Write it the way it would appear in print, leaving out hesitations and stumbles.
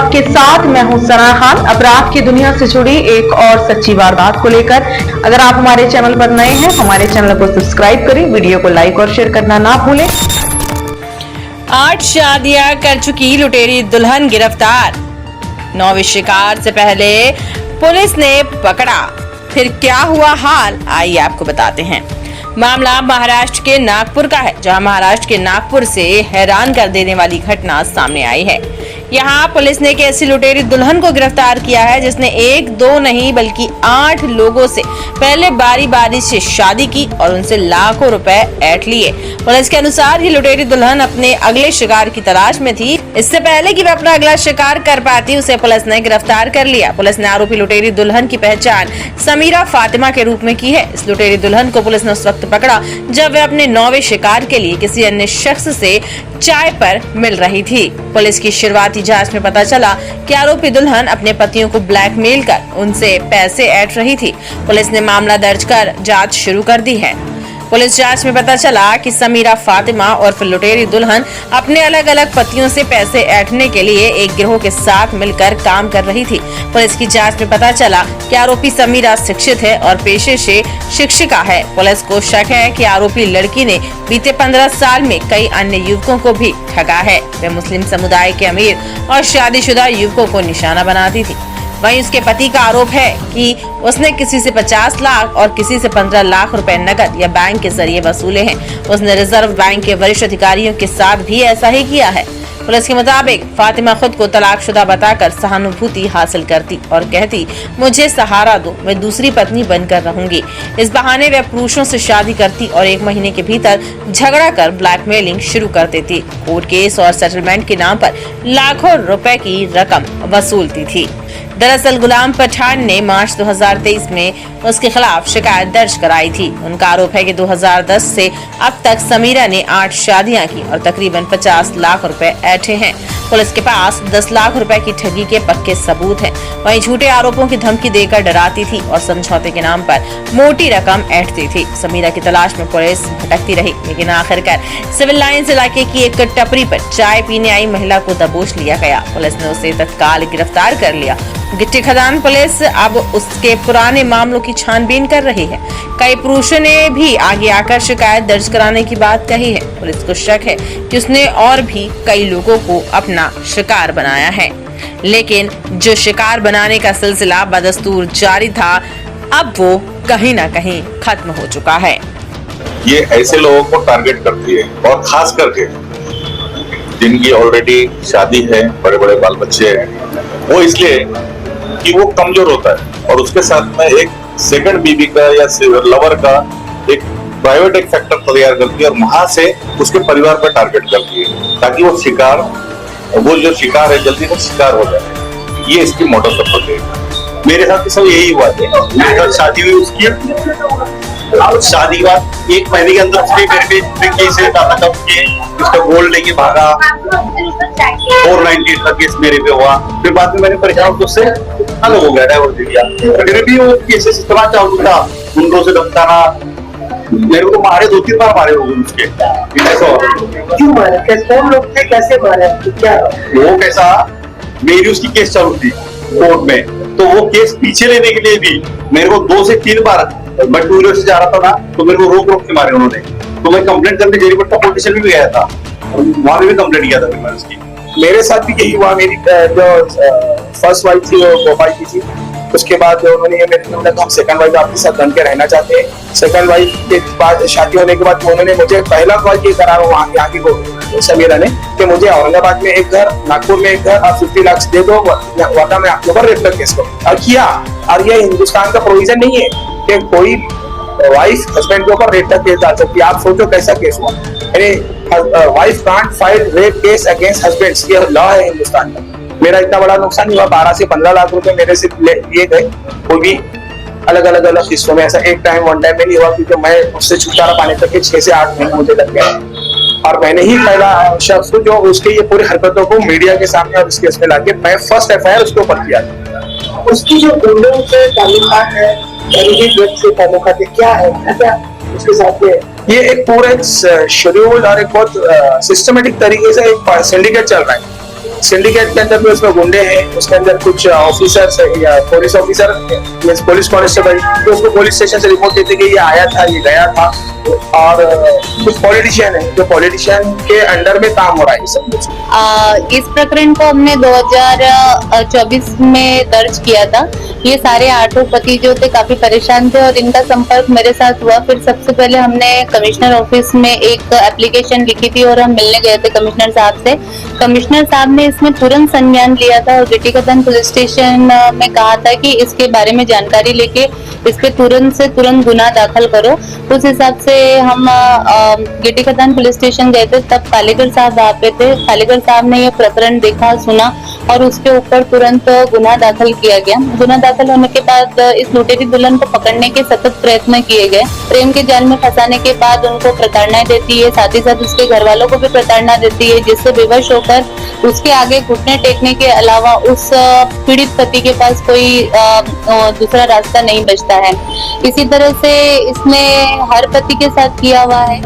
आपके साथ मैं हूं सना खान। अपराध की दुनिया से जुड़ी एक और सच्ची वारदात को लेकर अगर आप हमारे चैनल पर नए हैं, हमारे चैनल को सब्सक्राइब करें, वीडियो को लाइक और शेयर करना ना भूलें। 8 शादियां कर चुकी लुटेरी दुल्हन गिरफ्तार। 9वीं शिकार से पहले पुलिस ने पकड़ा, फिर क्या हुआ हाल, आइए आपको बताते हैं। मामला महाराष्ट्र के नागपुर का है, जहां महाराष्ट्र के नागपुर से हैरान कर देने वाली घटना सामने आई है। यहां पुलिस ने एक ऐसी लुटेरी दुल्हन को गिरफ्तार किया है जिसने 1-2 नहीं बल्कि 8 लोगों से पहले बारी बारी से शादी की और उनसे लाखों रुपए ऐंठ लिए। पुलिस के अनुसार ये लुटेरी दुल्हन अपने अगले शिकार की तलाश में थी। इससे पहले कि वह अपना अगला शिकार कर पाती, उसे पुलिस ने गिरफ्तार कर लिया। पुलिस ने आरोपी लुटेरी दुल्हन की पहचान समीरा फातिमा के रूप में की है। इस लुटेरी दुल्हन को पुलिस ने उस वक्त पकड़ा जब वह अपने 9वें शिकार के लिए किसी अन्य शख्स से चाय पर मिल रही थी। पुलिस की शुरुआती जांच में पता चला कि आरोपी दुल्हन अपने पतियों को ब्लैकमेल कर उनसे पैसे ऐंठ रही थी। पुलिस ने मामला दर्ज कर जांच शुरू कर दी है। पुलिस जांच में पता चला कि समीरा फातिमा और फिर लुटेरी दुल्हन अपने अलग अलग पतियों से पैसे ऐंठने के लिए एक गिरोह के साथ मिलकर काम कर रही थी। पुलिस की जांच में पता चला कि आरोपी समीरा शिक्षित है और पेशे से शिक्षिका है। पुलिस को शक है कि आरोपी लड़की ने बीते 15 साल में कई अन्य युवकों को भी ठगा है। वह मुस्लिम समुदाय के अमीर और शादीशुदा युवकों को निशाना बनाती थी। वहीं उसके पति का आरोप है कि उसने किसी से 50 लाख और किसी से 15 लाख रुपए नकद या बैंक के जरिए वसूले हैं। उसने रिजर्व बैंक के वरिष्ठ अधिकारियों के साथ भी ऐसा ही किया है। पुलिस के मुताबिक फातिमा खुद को तलाकशुदा बताकर सहानुभूति हासिल करती और कहती, मुझे सहारा दो, मैं दूसरी पत्नी बनकर रहूंगी। इस बहाने वह पुरुषों से शादी करती और 1 महीने के भीतर झगड़ा कर ब्लैकमेलिंग शुरू कर देती। कोर्ट केस और सेटलमेंट के नाम पर लाखों रुपए की रकम वसूलती थी। दरअसल गुलाम पठान ने मार्च 2023 में उसके खिलाफ शिकायत दर्ज कराई थी। उनका आरोप है कि 2010 से अब तक समीरा ने 8 शादियां की और तकरीबन 50 लाख रुपए ऐंठे हैं। पुलिस के पास 10 लाख रुपए की ठगी के पक्के सबूत हैं। वहीं झूठे आरोपों की धमकी देकर डराती थी और समझौते के नाम पर मोटी रकम ऐंठती थी। समीरा की तलाश में पुलिस भटकती रही, लेकिन आखिरकार सिविल लाइंस इलाके की एक टपरी पर चाय पीने आई महिला को दबोच लिया गया। पुलिस ने उसे तत्काल गिरफ्तार कर लिया। गिट्टी खदान पुलिस अब उसके पुराने मामलों की छानबीन कर रही है। कई पुरुषों ने भी आगे आकर शिकायत दर्ज कराने की बात कही है। पुलिस को शक है कि उसने और भी कई लोगों को अपना शिकार बनाया है, लेकिन जो शिकार बनाने का सिलसिला बदस्तूर जारी था, अब वो कहीं ना कहीं खत्म हो चुका है। ये ऐसे लोगों को टारगेट करती है और खास करके जिनकी ऑलरेडी शादी है, बड़े बड़े बाल बच्चे हैं, वो इसलिए कि वो कमजोर होता है और उसके साथ में एक सेकंड बीबी का या लवर का एक प्राइवेट एक फैक्टर तैयार करती है और वहां से उसके परिवार पर टारगेट करती है ताकि वो जो शिकार है जल्दी से शिकार हो जाए। ये इसकी मोटर सपोर्ट है। मेरे साथ तो सब यही हुआ है। मेरे साथ शादी हुई उसकी, शादी के बाद 1 महीने के अंदर उसने मेरे पे केस डाटा कब किए, उसका गोल्ड लेके भागा, 498 का केस मेरे पे हुआ। फिर बाद में मैंने परेशान तो उससे अलग हो गया, डाइवोर्स दे दिया। फिर भी वो केसेस इतना चालू था, मुंडों से धमकाना, मेरे को मारे 2-3 बार मारे हो गए उसके। क्यों मारे? कौन लोग थे, कैसे मारे? क्या वो कैसा, मेरी उसकी केस चालू थी कोर्ट में, तो वो केस पीछे लेने के लिए भी मेरे को 2 से 3 बार मैं 2 व्हीलर से जा रहा था ना, तो मेरे को रोक के मारे उन्होंने। तो मैं कंप्लेंट करने जेरीपट्टा पुलिस स्टेशन भी गया था, वहां भी कंप्लेंट किया था मैंने उसकी। मेरे साथ भी यही हुआ। मेरी जो फर्स्ट वाइफ थी वो भोपाल की थी। उसके बाद उन्होंने मेरे हम सेकंड वाइफ आपके साथ बन के रहना चाहते हैं। सेकंड वाइफ के बाद शादी होने के बाद उन्होंने मुझे पहला कॉल ये करा यहाँ की समीरा ने कि मुझे औरंगाबाद में एक घर, नागपुर में एक घर और 50 लाख दे दो, वरना मैं आपके ऊपर रेप का केस करूँ। और किया। और ये हिंदुस्तान का प्रोविजन नहीं है कि कोई वाइफ हस्बैंड के ऊपर रेप का केस डाल सकती है। आप सोचो कैसा केस हुआ। Wife can't file rape case against husbands, ये लॉ है हिंदुस्तान का। मेरा इतना बड़ा नुकसान हुआ, 12 से 15 लाख रुपए मेरे से लिए गए। वो भी अलग अलग हिस्सों में। ऐसा एक टाइम वन टाइम में नहीं हुआ, क्योंकि मैं उससे छुटकारा पाने तक के 6 से 8 महीने मुझे लग गए। और मैंने ही पहला शख्स जो उसके ये पूरी हरकतों को मीडिया के सामने और इस केस में लाके मैं फर्स्ट FIR उसके ऊपर किया। उसकी जो गुंडों से ताल्लुकात है, से ताल्लुकात क्या है, क्या उसके साथ ये एक पूरे शेड्यूल और एक बहुत सिस्टमेटिक तरीके से एक सिंडिकेट चल रहा है। सिंडिकेट के अंदर भी उसमें गुंडे हैं, उसके अंदर कुछ ऑफिसर्स या पुलिस ऑफिसर, पुलिस कांस्टेबल, तो उसको पुलिस स्टेशन से रिपोर्ट देते कि ये आया था, ये गया था, और कुछ पॉलिटिशियन है जो पॉलिटिशियन के अंडर में काम हो रहा है सब कुछ। इस प्रकरण को हमने 2024 में दर्ज किया था। ये सारे 8 पति जो थे काफी परेशान थे और इनका संपर्क मेरे साथ हुआ। फिर सबसे पहले हमने कमिश्नर ऑफिस में एक एप्लीकेशन लिखी थी और हम मिलने गए थे कमिश्नर साहब से। कमिश्नर साहब ने इसमें तुरंत संज्ञान लिया था और गिटी कदन पुलिस स्टेशन में कहा था कि इसके बारे में जानकारी लेके इस पे तुरंत से तुरंत गुना दाखिल करो। उस हिसाब से हम गिटी कदन पुलिस स्टेशन गए थे। तब कालीगढ़ साहब वहाँ पे थे। कालीगढ़ साहब ने ये प्रकरण देखा, सुना और उसके ऊपर तुरंत गुना दाखिल किया गया। गुना दाखिल होने के बाद इस लुटेरी दुल्हन को पकड़ने के सतत प्रयत्न किए गए। प्रेम के जाल में फंसाने के बाद उनको प्रताड़ना देती है, साथ ही साथ उसके घर वालों को भी प्रताड़ना देती है, जिससे विवश होकर उसके आगे घुटने टेकने के अलावा उस पीड़ित पति के पास कोई दूसरा रास्ता नहीं बचता है। इसी तरह से इसने हर पति के साथ किया हुआ है।